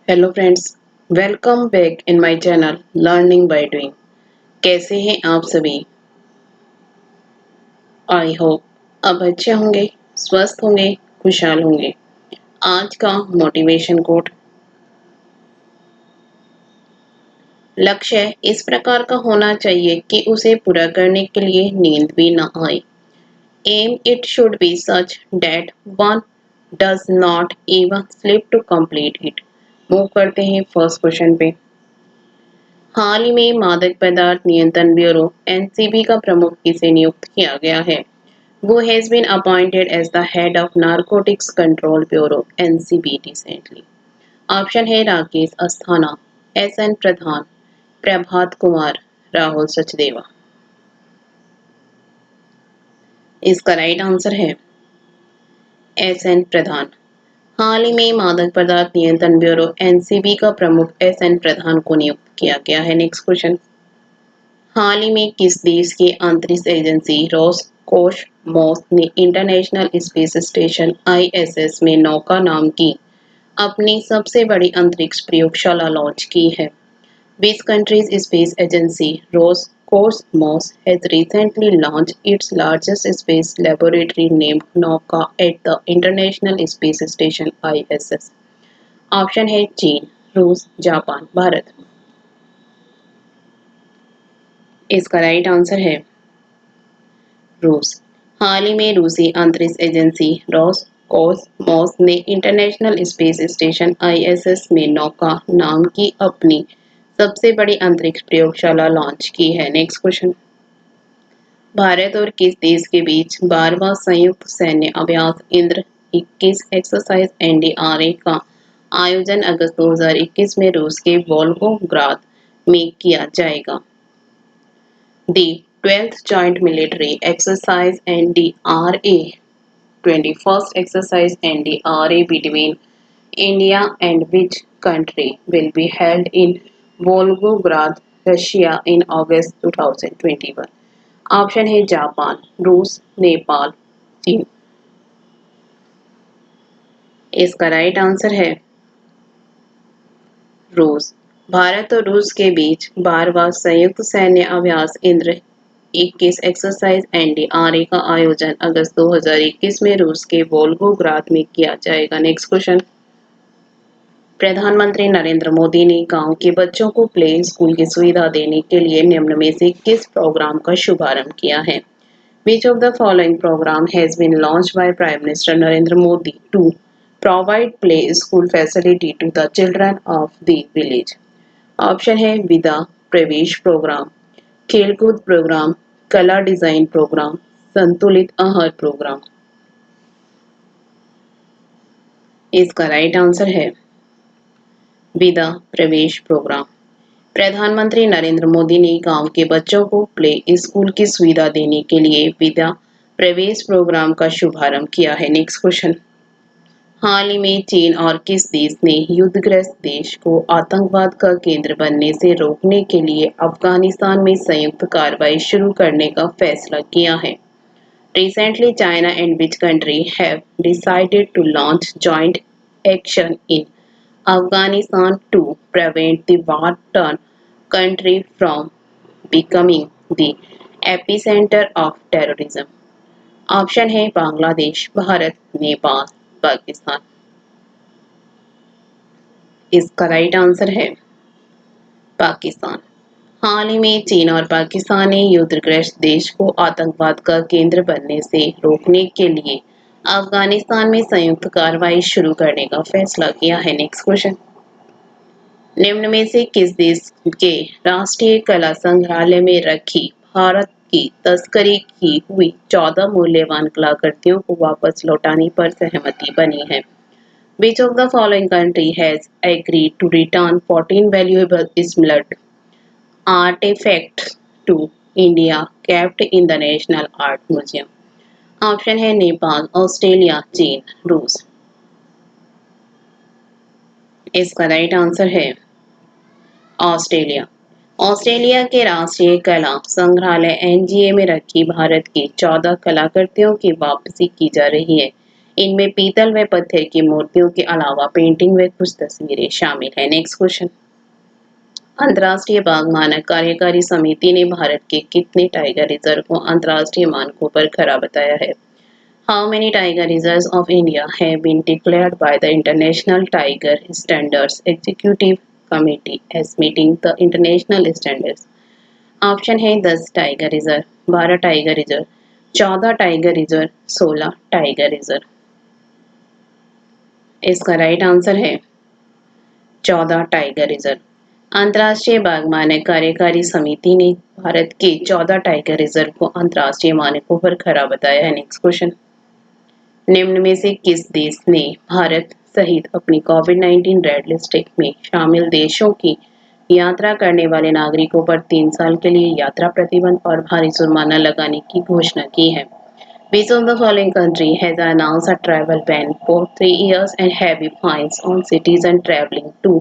Hello friends, welcome back in my channel learning by doing. कैसे हैं आप सभी? आई होप आप अच्छे होंगे, स्वस्थ होंगे, खुशहाल होंगे। आज का मोटिवेशन कोट। लक्ष्य इस प्रकार का होना चाहिए कि उसे पूरा करने के लिए नींद भी न आए। Um it should be such that one does not even sleep to complete it. Move करते हैं फर्स्ट क्वेश्चन पे। हाल ही में मादक पदार्थ नियंत्रण ब्यूरो एनसीबी का प्रमुख किसे नियुक्त किया गया है? Who has been appointed as the head of Narcotics Control Bureau (NCB) recently? Option है राकेश अस्थाना, एसएन प्रधान, प्रभात कुमार, राहुल सचदेवा। इसका राइट आंसर है एसएन प्रधान। हाल ही में मादक पदार्थ नियंत्रण ब्यूरो एनसीबी का प्रमुख एसएन प्रधान को नियुक्त किया गया है। Next question. हाल ही में किस देश की अंतरिक्ष एजेंसी रोसकोसमोस ने इंटरनेशनल स्पेस स्टेशन आईएसएस में नौका नाम की अपनी सबसे बड़ी अंतरिक्ष प्रयोगशाला लॉन्च की है? Which country's space agency Roscosmos has recently launched its largest space laboratory named Nauka at the International Space Station ISS? Option है चीन, रूस, जापान, भारत। इसका राइट आंसर है रूस। हाल ही में रूसी अंतरिक्ष एजेंसी रॉसकोसमोस ने इंटरनेशनल स्पेस स्टेशन आईएसएस में नौका नाम की अपनी सबसे बड़ी अंतरिक्ष प्रयोगशाला लॉन्च की है। Next question. भारत और किस देश के बीच 12वां संयुक्त सैन्य अभ्यास इंद्र 21 एक्सरसाइज एनडीआरए का आयोजन अगस्त 2021 में रूस के वोल्गोग्राद में किया जाएगा? The 12th Joint Military Exercise (NDRA), 21st Exercise (NDRA) between India and which country will be held in Volgograd, Russia in August 2021? Option है जापान, रूस, नेपाल, चीन। इसका राइट आंसर है रूस। भारत और रूस के बीच 12वां संयुक्त सैन्य अभ्यास इंद्र 21 एक्सरसाइज एनडीआरए का आयोजन अगस्त 2021 में रूस के वोल्गोग्राद में किया जाएगा। Next question. प्रधानमंत्री नरेंद्र मोदी ने गांव के बच्चों को प्ले स्कूल की सुविधा देने के लिए निम्न में से किस प्रोग्राम का शुभारंभ किया है? Which of the following program has been launched by Prime Minister Narendra Modi to provide play school facility to the children of the village? Option है विदा प्रवेश प्रोग्राम, खेलकूद प्रोग्राम, कला डिजाइन प्रोग्राम, संतुलित आहार प्रोग्राम। इसका राइट आंसर है विदा प्रवेश प्रोग्राम। प्रधानमंत्री नरेंद्र मोदी ने गांव के बच्चों को प्ले स्कूल की सुविधा देने के लिए विदा प्रवेश प्रोग्राम का शुभारंभ किया है। Next question. हाल ही में चीन और किस देश ने युद्धग्रस्त देश को आतंकवाद का केंद्र बनने से रोकने के लिए अफगानिस्तान में संयुक्त कार्रवाई शुरू करने का फैसला किया है? Recently, China and which country have decided to launch joint action in Afghanistan to prevent the war-torn country from becoming the epicenter of terrorism? Option है बांग्लादेश, भारत, नेपाल, पाकिस्तान। इसका राइट आंसर है पाकिस्तान। हाल ही में चीन और पाकिस्तान ने युद्धग्रस्त देश को आतंकवाद का केंद्र बनने से रोकने के लिए अफगानिस्तान में संयुक्त कार्रवाई शुरू करने का फैसला किया है। Next question. निम्न में से किस देश के राष्ट्रीय कला संग्रहालय में रखी भारत की तस्करी की हुई 14 मूल्यवान कलाकृतियों को वापस लौटाने पर सहमति बनी है? Which of the following country has agreed to return 14 valuable smelt artifacts to India kept in the National Art Museum? Option है नेपाल, ऑस्ट्रेलिया, चीन, रूस। इसका राइट आंसर है ऑस्ट्रेलिया। ऑस्ट्रेलिया के राष्ट्रीय कला संग्रहालय एनजीए में रखी भारत की 14 कलाकृतियों की वापसी की जा रही है। इनमें पीतल व पत्थर की मूर्तियों के अलावा पेंटिंग व कुछ तस्वीरें शामिल हैं। Next question. अंतर्राष्ट्रीय बाघ मानक कार्यकारी समिति ने भारत के कितने टाइगर रिजर्व को अंतर्राष्ट्रीय मानकों पर खरा बताया है? How many tiger reserves of India have been declared by the International Tiger Standards Executive Committee as meeting the international standards? Option है 10 tiger reserve, 12 tiger reserve, 14 tiger reserve, 16 tiger reserve. इसका right answer है 14 tiger reserve. अंतर्राष्ट्रीय बाघ मानक कार्यकारी समिति ने भारत के 14 टाइगर रिजर्व को अंतर्राष्ट्रीय मानकों पर खरा बताया है। Next question. निम्न में से किस देश ने भारत सहित अपनी कोविड-19 रेड लिस्ट में शामिल देशों की यात्रा करने वाले नागरिकों पर 3 साल के लिए यात्रा प्रतिबंध और भारी जुर्माना लगाने की घोषणा की है? Which of the following country has announced a travel ban for 3 years and heavy fines on citizens traveling to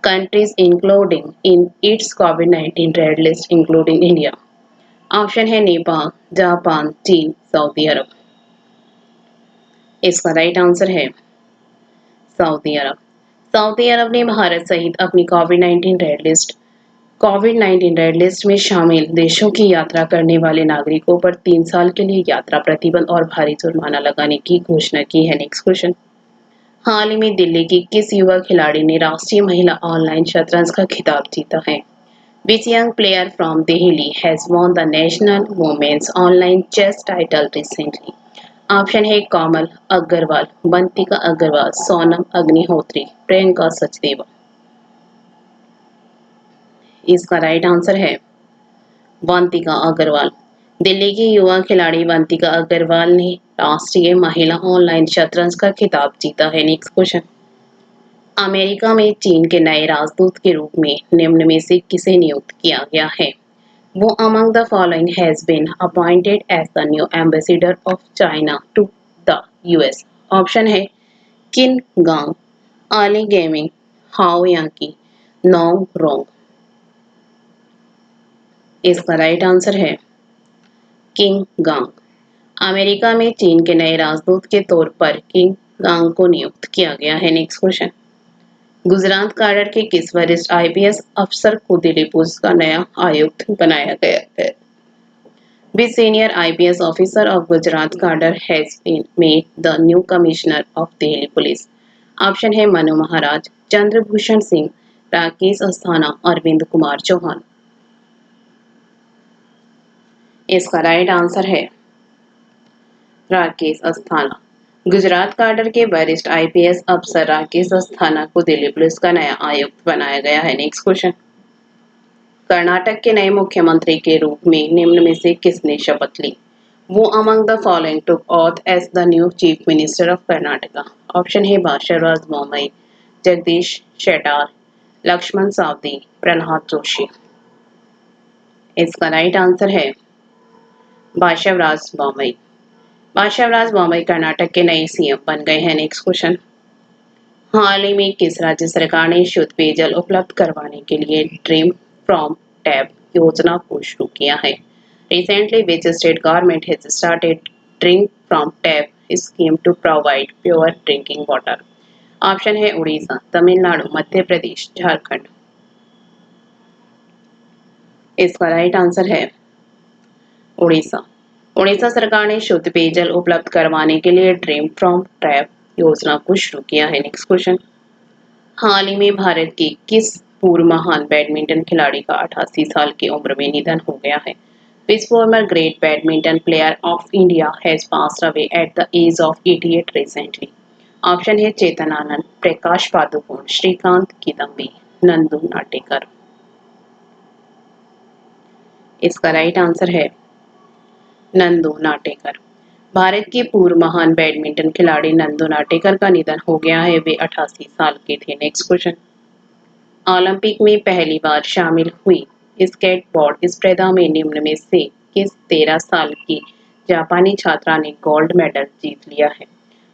countries including in its COVID-19 red list including India? Option है नेपाल, जापान, चीन, सऊदी अरब। इसका right answer है Saudi अरब। Saudi अरब ने भारत सहित अपनी कोविड-19 red list में शामिल देशों की यात्रा करने वाले नागरिकों पर 3 साल के लिए यात्रा प्रतिबंध और भारी जुर्माना लगाने की घोषणा की है। Next question. हाल ही में दिल्ली की किस युवा खिलाड़ी ने राष्ट्रीय महिला ऑनलाइन शतरंज का खिताब जीता है? Which young player from Delhi has won the National Women's Online Chess title recently? Option है कोमल अग्रवाल, बंतिका अग्रवाल, सोनम अग्निहोत्री, प्रियंका सचदेवा। इसका राइट आंसर है बंतिका अग्रवाल। दिल्ली की युवा खिलाड़ी बंतिका अग्रवाल ने राष्ट्रीय महिला ऑनलाइन शतरंज का खिताब जीता है। Next question. अमेरिका में चीन के नए राजदूत के रूप में निम्न में से किसे नियुक्त किया गया है? Who among the following has been appointed as the new ambassador of China to the US? Option है किन गांग, आली गेमिंग, हाओ यांकी, नोंग रोंग। इसका राइट आंसर है किंग गांग। अमेरिका में चीन के नए राजदूत के तौर पर किंग गांग को नियुक्त किया गया है। Next question. गुजरात कैडर के किस वरिष्ठ आईपीएस अफसर को दिल्ली पुलिस का नया आयुक्त बनाया गया है? Which senior IPS officer of Gujarat cadre has been made the new commissioner of Delhi Police? Option है मनु महाराज, चंद्रभूषण सिंह, राकेश अस्थाना, अरविंद कुमार चौहान। इसका राइट आंसर है राकेश अस्थाना। गुजरात कैडर के वरिष्ठ आईपीएस अफसर राकेश अस्थाना को दिल्ली पुलिस का नया आयुक्त बनाया गया है। Next question. कर्नाटक के नए मुख्यमंत्री के रूप में निम्न में से किसने शपथ ली? वो among the following took oath as the new chief minister of Karnataka? Option है बाशरवाज बोम्मई, जगदीश शेट्टार, लक्ष्मण सावदी, प्रहलाद जोशी। इसका राइट आंसर है बाशवराज बोम्मई। बाशवराज बोम्मई कर्नाटक के नए सीएम बन गए हैं। Next question. हाल ही में किस राज्य सरकार ने शुद्ध पेयजल उपलब्ध करवाने के लिए ड्रीम फ्रॉम टैप योजना को शुरू किया है? Recently, which state government has started drink from tap scheme to provide pure drinking water? Option है उड़ीसा, तमिलनाडु, मध्य प्रदेश, झारखंड। इसका राइट आंसर है उड़ीसा। उड़ीसा सरकार ने शुद्ध पेयजल उपलब्ध करवाने के लिए ड्रीम फ्रॉम टैप योजना को शुरू किया है। Next question. हाल ही में भारत के किस पूर्व महान बैडमिंटन खिलाड़ी का 88 साल की उम्र में निधन हो गया है? Which former great badminton player of India has passed away at the age of 88 recently? Option है चेतन आनंद, प्रकाश पादुकोण, श्रीकांत किदम्बी, नंदू नाटेकर। इसका राइट आंसर है नंदू नाटेकर। भारत के पूर्व महान बैडमिंटन खिलाड़ी नंदू नाटेकर का निधन हो गया है। वे 88 साल के थे। Next question. ओलंपिक में पहली बार शामिल हुई स्केटबोर्ड स्पर्धा में निम्न में से किस 13 साल की जापानी छात्रा ने गोल्ड मेडल जीत लिया है?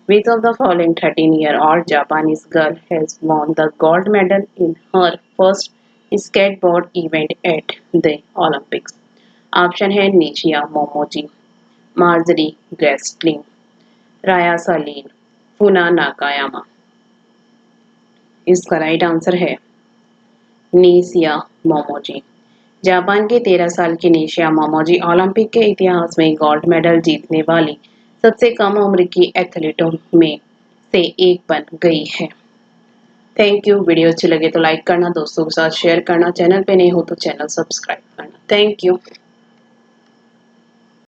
Which of the following 13-year-old Japanese girl has won the gold medal in her first skateboard event at the Olympics? Option है निशिया मोमोजी, मार्जरी ग्रेस्लिंग, राया सलीन, फुना नाकायामा। इसका राइट आंसर है निशिया मोमोजी। जापान के 13 साल की निशिया मोमोजी ओलंपिक के इतिहास में गोल्ड मेडल जीतने वाली सबसे कम उम्र की एथलीटों में से एक बन गई है। Thank you. वीडियो अच्छी लगे तो लाइक करना, दोस्तों के साथ शेयर करना, चैनल पे नए हो तो चैनल सब्सक्राइब करना। Thank you.